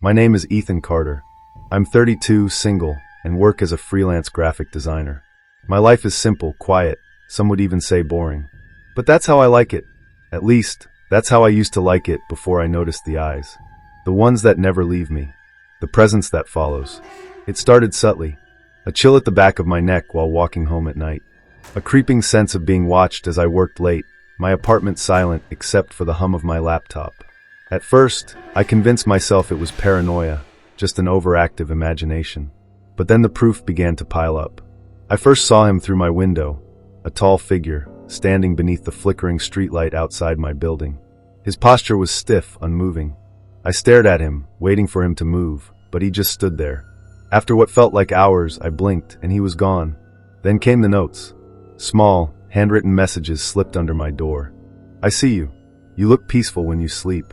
My name is Ethan Carter. I'm 32, single, and work as a freelance graphic designer. My life is simple, quiet, some would even say boring. But that's how I like it. At least, that's how I used to like it before I noticed the eyes. The ones that never leave me. The presence that follows. It started subtly. A chill at the back of my neck while walking home at night. A creeping sense of being watched as I worked late, my apartment silent except for the hum of my laptop. At first, I convinced myself it was paranoia, just an overactive imagination. But then the proof began to pile up. I first saw him through my window, a tall figure, standing beneath the flickering streetlight outside my building. His posture was stiff, unmoving. I stared at him, waiting for him to move, but he just stood there. After what felt like hours, I blinked, and he was gone. Then came the notes. Small, handwritten messages slipped under my door. I see you. You look peaceful when you sleep.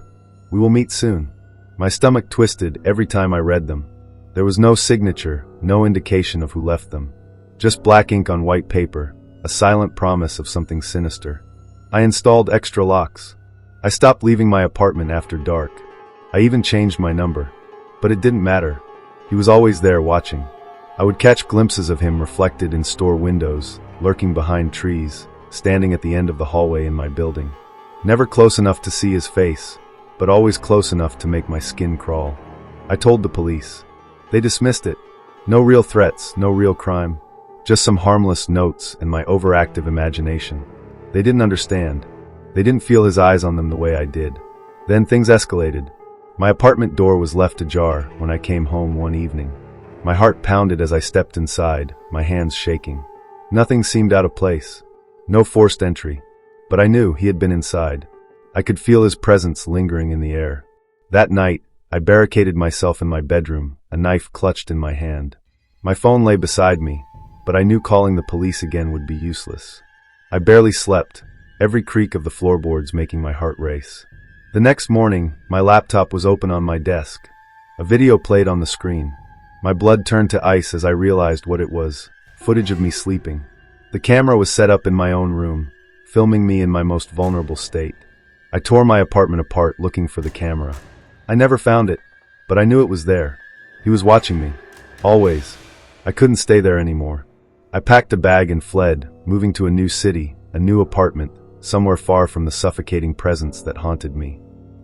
We will meet soon. My stomach twisted every time I read them. There was no signature, no indication of who left them. Just black ink on white paper, a silent promise of something sinister. I installed extra locks. I stopped leaving my apartment after dark. I even changed my number. But it didn't matter. He was always there watching. I would catch glimpses of him reflected in store windows, lurking behind trees, standing at the end of the hallway in my building. Never close enough to see his face, but always close enough to make my skin crawl. I told the police. They dismissed it. No real threats, no real crime. Just some harmless notes and my overactive imagination. They didn't understand. They didn't feel his eyes on them the way I did. Then things escalated. My apartment door was left ajar when I came home one evening. My heart pounded as I stepped inside, my hands shaking. Nothing seemed out of place. No forced entry. But I knew he had been inside. I could feel his presence lingering in the air. That night, I barricaded myself in my bedroom, a knife clutched in my hand. My phone lay beside me, but I knew calling the police again would be useless. I barely slept, every creak of the floorboards making my heart race. The next morning, my laptop was open on my desk. A video played on the screen. My blood turned to ice as I realized what it was, footage of me sleeping. The camera was set up in my own room, filming me in my most vulnerable state. I tore my apartment apart looking for the camera. I never found it, but I knew it was there. He was watching me. Always. I couldn't stay there anymore. I packed a bag and fled, moving to a new city, a new apartment, somewhere far from the suffocating presence that haunted me.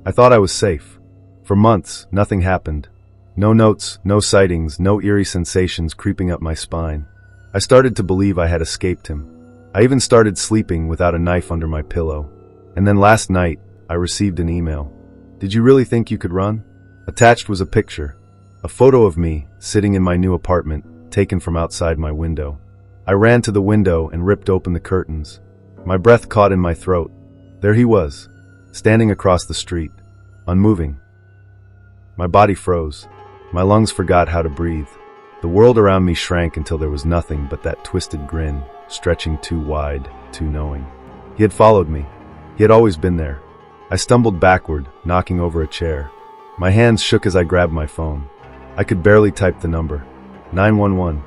I thought I was safe. For months, nothing happened. No notes, no sightings, no eerie sensations creeping up my spine. I started to believe I had escaped him. I even started sleeping without a knife under my pillow. And then last night, I received an email. Did you really think you could run? Attached was a picture. A photo of me, sitting in my new apartment, taken from outside my window. I ran to the window and ripped open the curtains. My breath caught in my throat. There he was, standing across the street, unmoving. My body froze. My lungs forgot how to breathe. The world around me shrank until there was nothing but that twisted grin, stretching too wide, too knowing. He had followed me. He had always been there. I stumbled backward, knocking over a chair. My hands shook as I grabbed my phone. I could barely type the number. 911.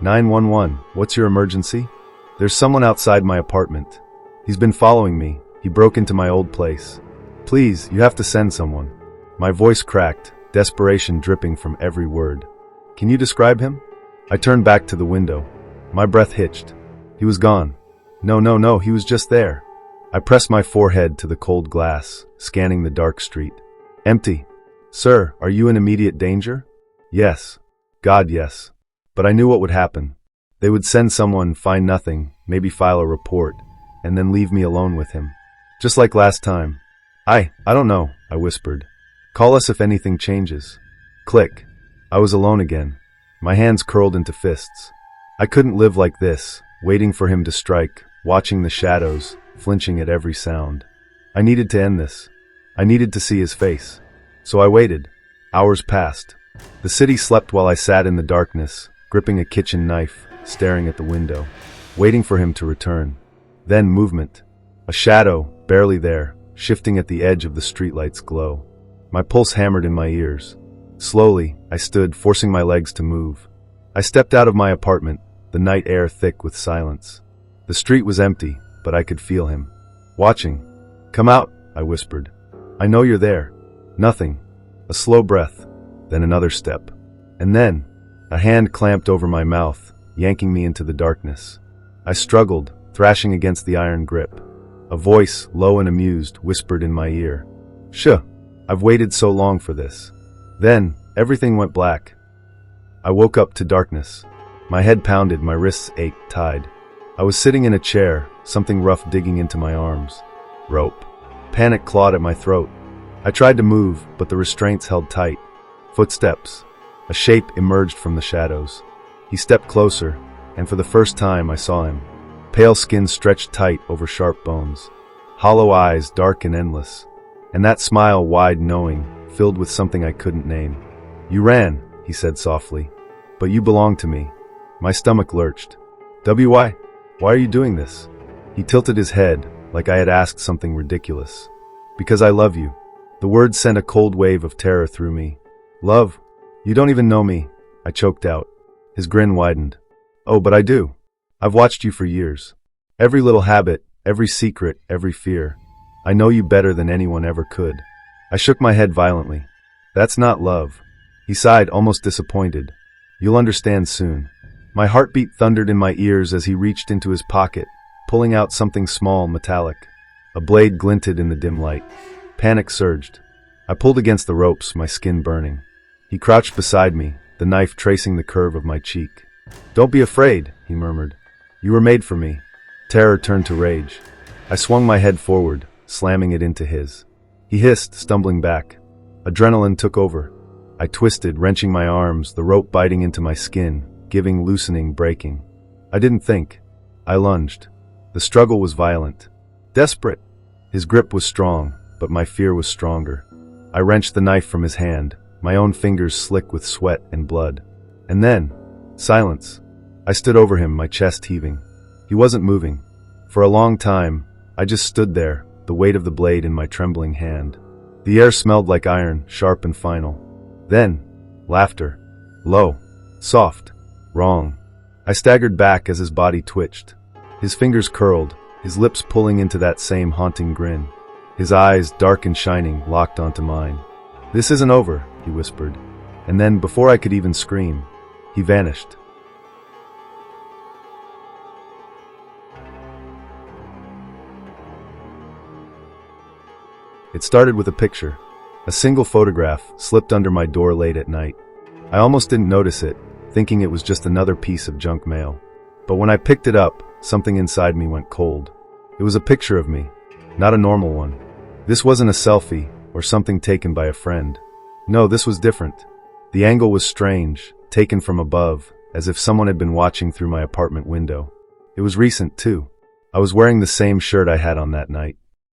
911, what's your emergency? There's someone outside my apartment. He's been following me. He broke into my old place. Please, you have to send someone. My voice cracked, desperation dripping from every word. Can you describe him? I turned back to the window. My breath hitched. He was gone. No, he was just there. I pressed my forehead to the cold glass, scanning the dark street. Empty. Sir, are you in immediate danger? Yes. God, yes. But I knew what would happen. They would send someone, find nothing, maybe file a report, and then leave me alone with him. Just like last time. I don't know, I whispered. Call us if anything changes. Click. I was alone again. My hands curled into fists. I couldn't live like this, waiting for him to strike, watching the shadows, flinching at every sound. I needed to end this. I needed to see his face. So I waited. Hours passed. The city slept while I sat in the darkness, gripping a kitchen knife, staring at the window, waiting for him to return. Then movement. A shadow, barely there, shifting at the edge of the streetlight's glow. My pulse hammered in my ears. Slowly, I stood, forcing my legs to move. I stepped out of my apartment, the night air thick with silence. The street was empty, but I could feel him. Watching. Come out, I whispered. I know you're there. Nothing. A slow breath. then another step. And then, a hand clamped over my mouth, yanking me into the darkness. I struggled, thrashing against the iron grip. A voice, low and amused, whispered in my ear. "Shh, I've waited so long for this." Then, everything went black. I woke up to darkness. My head pounded, my wrists ached, tied. I was sitting in a chair, something rough digging into my arms. Rope. Panic clawed at my throat. I tried to move, but the restraints held tight. Footsteps. A shape emerged from the shadows. He stepped closer, and for the first time I saw him. Pale skin stretched tight over sharp bones. Hollow eyes, dark and endless. And that smile, wide, knowing, filled with something I couldn't name. "You ran," he said softly. "But you belong to me." My stomach lurched. Why are you doing this?" He tilted his head, like I had asked something ridiculous. "Because I love you." The words sent a cold wave of terror through me. "Love? You don't even know me," I choked out. His grin widened. "Oh, but I do. I've watched you for years. Every little habit, every secret, every fear. I know you better than anyone ever could." I shook my head violently. "That's not love." He sighed, almost disappointed. "You'll understand soon." My heartbeat thundered in my ears as he reached into his pocket, pulling out something small, metallic. A blade glinted in the dim light. Panic surged. I pulled against the ropes, my skin burning. He crouched beside me, the knife tracing the curve of my cheek. "Don't be afraid," he murmured. "You were made for me." Terror turned to rage. I swung my head forward, slamming it into his. He hissed, stumbling back. Adrenaline took over. I twisted, wrenching my arms, the rope biting into my skin, giving, loosening, breaking. I didn't think. I lunged. The struggle was violent. Desperate. His grip was strong, but my fear was stronger. I wrenched the knife from his hand, my own fingers slick with sweat and blood. And then, silence. I stood over him, my chest heaving. He wasn't moving. For a long time, I just stood there, the weight of the blade in my trembling hand. The air smelled like iron, sharp and final. Then, laughter. Low. Soft. Wrong. I staggered back as his body twitched. His fingers curled, his lips pulling into that same haunting grin. His eyes, dark and shining, locked onto mine. "This isn't over," he whispered. And then, before I could even scream, he vanished. It started with a picture. A single photograph slipped under my door late at night. I almost didn't notice it, thinking it was just another piece of junk mail. But when I picked it up, something inside me went cold. It was a picture of me, not a normal one. This wasn't a selfie or something taken by a friend. No, this was different. The angle was strange, taken from above, as if someone had been watching through my apartment window. It was recent, too. I was wearing the same shirt I had on that night.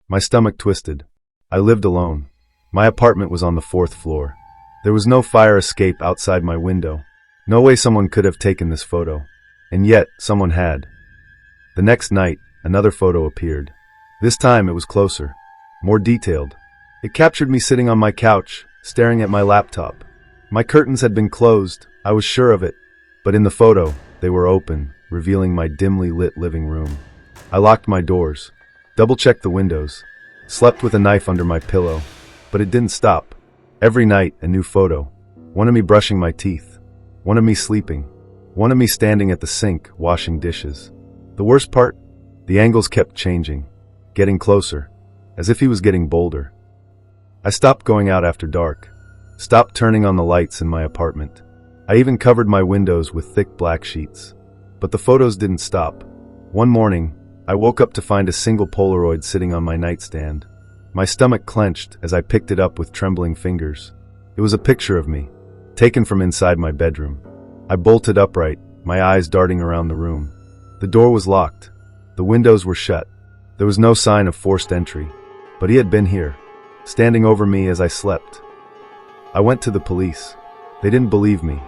My stomach twisted. I lived alone. My apartment was on the 4th floor. There was no fire escape outside my window. No way someone could have taken this photo. And yet, someone had. The next night, another photo appeared. This time it was closer, more detailed. It captured me sitting on my couch, staring at my laptop. My curtains had been closed, I was sure of it. But in the photo, they were open, revealing my dimly lit living room. I locked my doors, double-checked the windows, slept with a knife under my pillow. But it didn't stop. Every night, a new photo. One of me brushing my teeth. One of me sleeping. One of me standing at the sink, washing dishes. The worst part? The angles kept changing, getting closer, as if he was getting bolder. I stopped going out after dark, stopped turning on the lights in my apartment. I even covered my windows with thick black sheets. But the photos didn't stop. One morning, I woke up to find a single Polaroid sitting on my nightstand. My stomach clenched as I picked it up with trembling fingers. It was a picture of me, taken from inside my bedroom. I bolted upright, my eyes darting around the room. The door was locked. The windows were shut. There was no sign of forced entry. But he had been here, standing over me as I slept. I went to the police. They didn't believe me.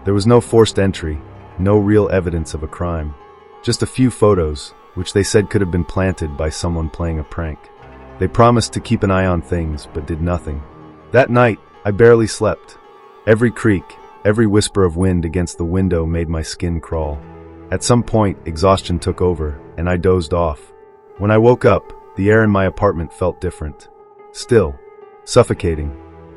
There was no forced entry, no real evidence of a crime. Just a few photos, which they said could have been planted by someone playing a prank. They promised to keep an eye on things, but did nothing. That night, I barely slept. Every creak, every whisper of wind against the window made my skin crawl. At some point, exhaustion took over, and I dozed off. When I woke up, the air in my apartment felt different. Still, suffocating.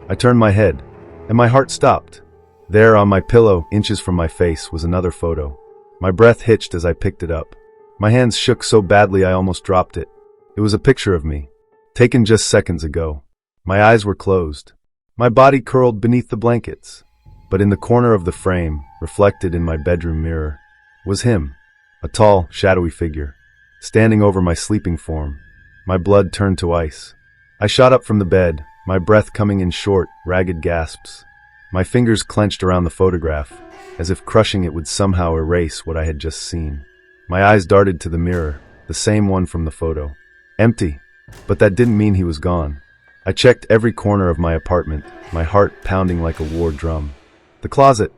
I turned my head, and my heart stopped. There, on my pillow, inches from my face, was another photo. My breath hitched as I picked it up. My hands shook so badly I almost dropped it. It was a picture of me, taken just seconds ago. My eyes were closed. My body curled beneath the blankets. But in the corner of the frame, reflected in my bedroom mirror, was him, a tall, shadowy figure, standing over my sleeping form. My blood turned to ice. I shot up from the bed, my breath coming in short, ragged gasps. My fingers clenched around the photograph, as if crushing it would somehow erase what I had just seen. My eyes darted to the mirror, the same one from the photo. Empty. But that didn't mean he was gone. I checked every corner of my apartment, my heart pounding like a war drum. The closet,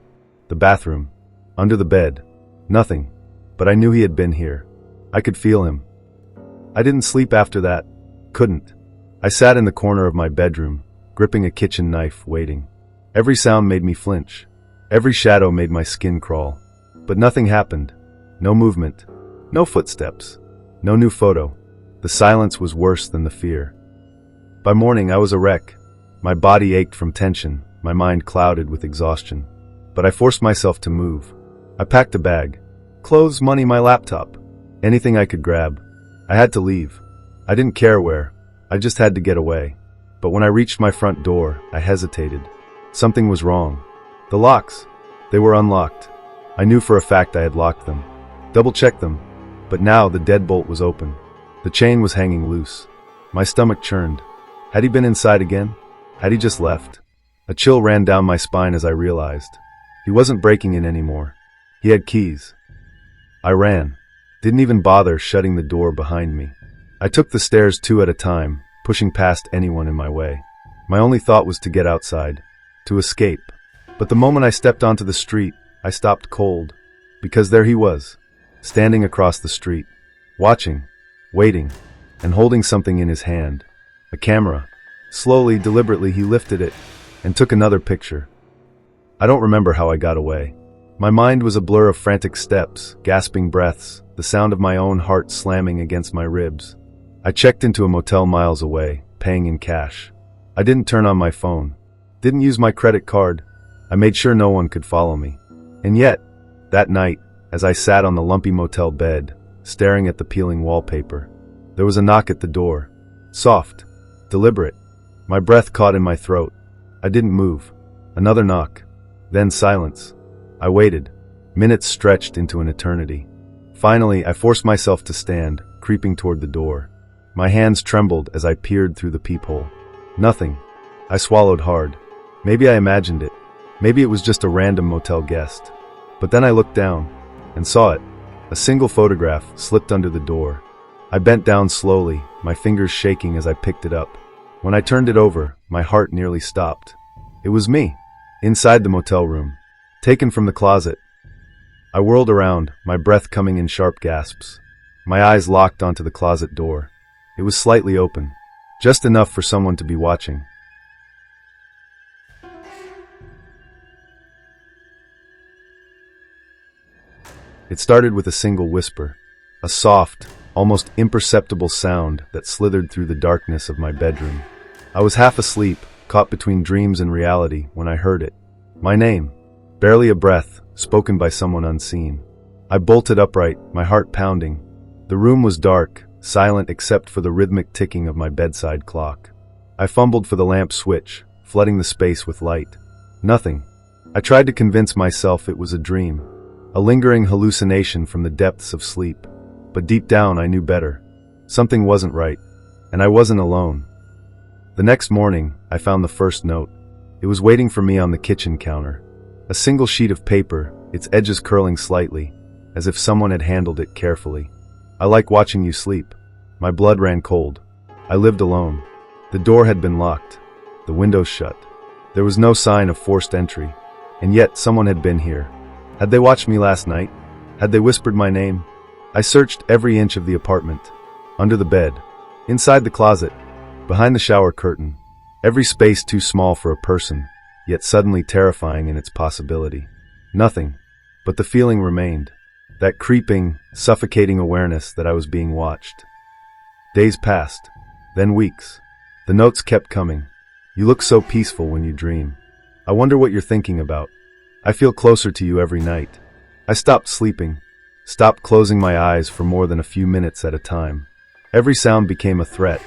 the bathroom, under the bed. Nothing. But I knew he had been here. I could feel him. I didn't sleep after that. Couldn't. I sat in the corner of my bedroom, gripping a kitchen knife, waiting. Every sound made me flinch. Every shadow made my skin crawl. But nothing happened. No movement. No footsteps. No new photo. The silence was worse than the fear. By morning, I was a wreck. My body ached from tension, my mind clouded with exhaustion. But I forced myself to move. I packed a bag. Clothes, money, my laptop. Anything I could grab. I had to leave. I didn't care where. I just had to get away. But when I reached my front door, I hesitated. Something was wrong. The locks. They were unlocked. I knew for a fact I had locked them. Double-checked them. But now the deadbolt was open. The chain was hanging loose. My stomach churned. Had he been inside again? Had he just left? A chill ran down my spine as I realized. He wasn't breaking in anymore. He had keys. I ran. Didn't even bother shutting the door behind me. I took the stairs 2 at a time, pushing past anyone in my way. My only thought was to get outside, to escape. But the moment I stepped onto the street, I stopped cold. Because there he was, standing across the street, watching, waiting, and holding something in his hand. A camera. Slowly, deliberately, he lifted it and took another picture. I don't remember how I got away. My mind was a blur of frantic steps, gasping breaths, the sound of my own heart slamming against my ribs. I checked into a motel miles away, paying in cash. I didn't turn on my phone. Didn't use my credit card. I made sure no one could follow me. And yet, that night, as I sat on the lumpy motel bed, staring at the peeling wallpaper, there was a knock at the door. Soft. Deliberate. My breath caught in my throat. I didn't move. Another knock. Then silence. I waited. Minutes stretched into an eternity. Finally, I forced myself to stand, creeping toward the door. My hands trembled as I peered through the peephole. Nothing. I swallowed hard. Maybe I imagined it. Maybe it was just a random motel guest. But then I looked down and saw it. A single photograph slipped under the door. I bent down slowly, my fingers shaking as I picked it up. When I turned it over, my heart nearly stopped. It was me, inside the motel room, taken from the closet. I whirled around, my breath coming in sharp gasps. My eyes locked onto the closet door. It was slightly open, just enough for someone to be watching. It started with a single whisper, a soft, almost imperceptible sound that slithered through the darkness of my bedroom. I was half asleep, caught between dreams and reality, when I heard it. My name, barely a breath, spoken by someone unseen. I bolted upright, my heart pounding. The room was dark, silent except for the rhythmic ticking of my bedside clock. I fumbled for the lamp switch, flooding the space with light. Nothing. I tried to convince myself it was a dream, a lingering hallucination from the depths of sleep. But deep down I knew better. Something wasn't right, and I wasn't alone. The next morning, I found the first note. It was waiting for me on the kitchen counter. A single sheet of paper, its edges curling slightly, as if someone had handled it carefully. I like watching you sleep. My blood ran cold. I lived alone. The door had been locked. The windows shut. There was no sign of forced entry. And yet someone had been here. Had they watched me last night? Had they whispered my name? I searched every inch of the apartment. Under the bed. Inside the closet. Behind the shower curtain. Every space too small for a person, yet suddenly terrifying in its possibility. Nothing. But the feeling remained. That creeping, suffocating awareness that I was being watched. Days passed. Then weeks. The notes kept coming. You look so peaceful when you dream. I wonder what you're thinking about. I feel closer to you every night. I stopped sleeping, stopped closing my eyes for more than a few minutes at a time. Every sound became a threat.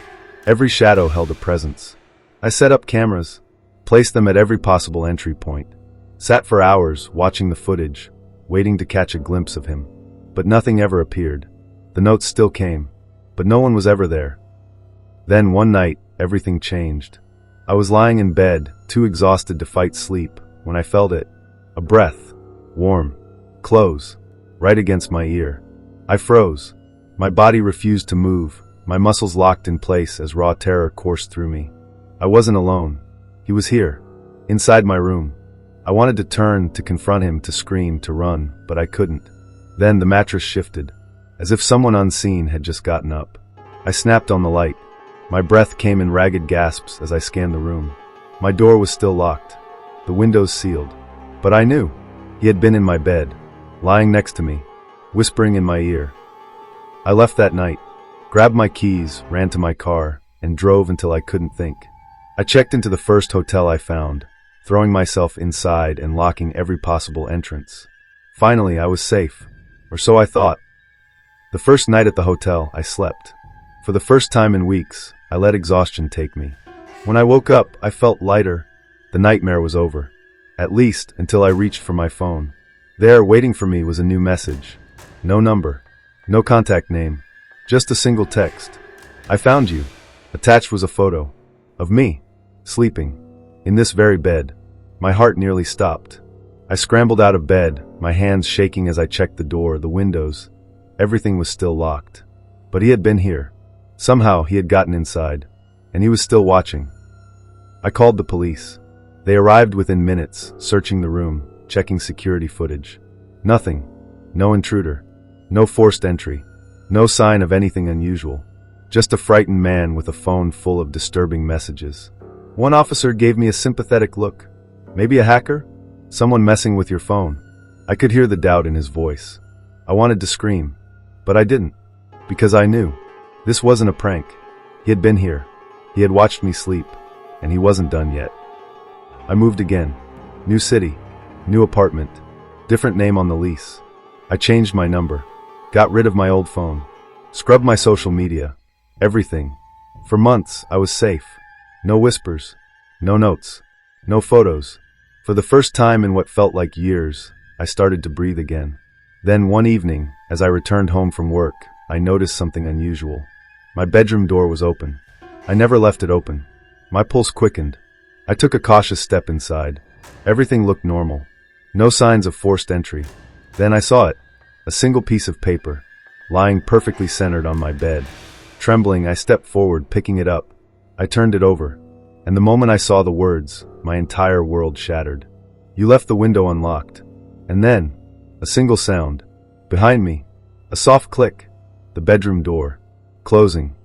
Every shadow held a presence. I set up cameras, placed them at every possible entry point, sat for hours watching the footage, waiting to catch a glimpse of him. But nothing ever appeared. The notes still came, but no one was ever there. Then one night, everything changed. I was lying in bed, too exhausted to fight sleep, when I felt it. A breath, warm, close, right against my ear. I froze. My body refused to move, my muscles locked in place as raw terror coursed through me. I wasn't alone. He was here, inside my room. I wanted to turn, to confront him, to scream, to run, but I couldn't. Then the mattress shifted, as if someone unseen had just gotten up. I snapped on the light. My breath came in ragged gasps as I scanned the room. My door was still locked, the windows sealed. But I knew. He had been in my bed, lying next to me, whispering in my ear. I left that night, grabbed my keys, ran to my car, and drove until I couldn't think. I checked into the first hotel I found, throwing myself inside and locking every possible entrance. Finally, I was safe, or so I thought. The first night at the hotel, I slept. For the first time in weeks, I let exhaustion take me. When I woke up, I felt lighter. The nightmare was over. At least, until I reached for my phone. There, waiting for me, was a new message. No number. No contact name. Just a single text. I found you. Attached was a photo. Of me. Sleeping. In this very bed. My heart nearly stopped. I scrambled out of bed, my hands shaking as I checked the door, the windows. Everything was still locked. But he had been here. Somehow he had gotten inside. And he was still watching. I called the police. They arrived within minutes, searching the room, checking security footage. Nothing. No intruder. No forced entry. No sign of anything unusual. Just a frightened man with a phone full of disturbing messages. One officer gave me a sympathetic look. Maybe a hacker? Someone messing with your phone. I could hear the doubt in his voice. I wanted to scream, but I didn't. Because I knew. This wasn't a prank. He had been here. He had watched me sleep. And he wasn't done yet. I moved again. New city. New apartment. Different name on the lease. I changed my number. Got rid of my old phone. Scrubbed my social media. Everything. For months, I was safe. No whispers. No notes. No photos. For the first time in what felt like years, I started to breathe again. Then one evening, as I returned home from work, I noticed something unusual. My bedroom door was open. I never left it open. My pulse quickened. I took a cautious step inside. Everything looked normal. No signs of forced entry. Then I saw it. A single piece of paper, lying perfectly centered on my bed. Trembling, I stepped forward, picking it up. I turned it over. And the moment I saw the words, my entire world shattered. You left the window unlocked. And then, a single sound. Behind me, a soft click. The bedroom door. Closing.